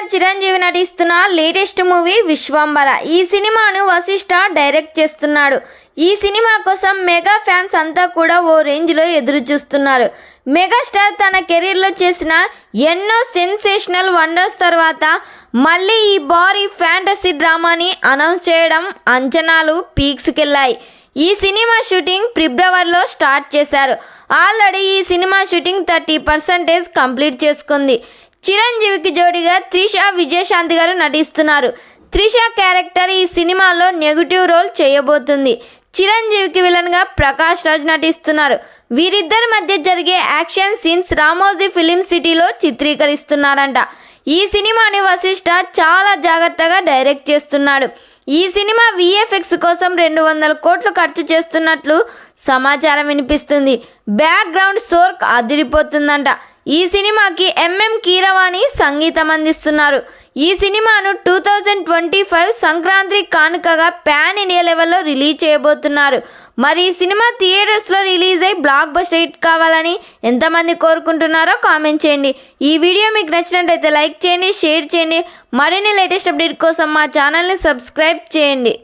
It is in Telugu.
స్టార్ చిరంజీవి నటిస్తున్న లేటెస్ట్ మూవీ విశ్వంబర. ఈ సినిమాను వశిష్ఠ డైరెక్ట్ చేస్తున్నాడు. ఈ సినిమా కోసం మెగా ఫ్యాన్స్ అంతా కూడా ఓ రేంజ్లో ఎదురు చూస్తున్నారు. మెగాస్టార్ తన కెరీర్లో చేసిన ఎన్నో సెన్సేషనల్ వండర్స్ తర్వాత మళ్ళీ ఈ భారీ ఫ్యాంటసీ డ్రామాని అనౌన్స్ చేయడం అంచనాలు పీక్స్కెళ్ళాయి. ఈ సినిమా షూటింగ్ ఫిబ్రవరిలో స్టార్ట్ చేశారు. ఆల్రెడీ ఈ సినిమా షూటింగ్ 30% కంప్లీట్ చేసుకుంది. చిరంజీవికి జోడిగా త్రిష విజయశాంతి గారు నటిస్తున్నారు. త్రిష క్యారెక్టర్ ఈ సినిమాలో నెగిటివ్ రోల్ చేయబోతుంది. చిరంజీవికి విలన్గా ప్రకాష్ రాజ్ నటిస్తున్నారు. వీరిద్దరి మధ్య జరిగే యాక్షన్ సీన్స్ రామోజీ ఫిలిం సిటీలో చిత్రీకరిస్తున్నారంట. ఈ సినిమాని వశిష్ఠ చాలా జాగ్రత్తగా డైరెక్ట్ చేస్తున్నాడు. ఈ సినిమా VFX కోసం 200 కోట్లు ఖర్చు చేస్తున్నట్లు సమాచారం వినిపిస్తుంది. బ్యాక్గ్రౌండ్ స్కోర్ అదిరిపోతుందంట. ఈ సినిమాకి MM కీరవాణి సంగీతం అందిస్తున్నారు. ఈ సినిమాను 2025 సంక్రాంతి కానుకగా పాన్ ఇండియా లెవెల్లో రిలీజ్ చేయబోతున్నారు. మరి ఈ సినిమా థియేటర్స్లో రిలీజ్ అయ్యి బ్లాక్ బస్టర్ హిట్ కావాలని ఎంతమంది కోరుకుంటున్నారో కామెంట్ చేయండి. ఈ వీడియో మీకు నచ్చినట్టయితే లైక్ చేయండి, షేర్ చేయండి. మరిన్ని లేటెస్ట్ అప్డేట్ కోసం మా ఛానల్ని సబ్స్క్రైబ్ చేయండి.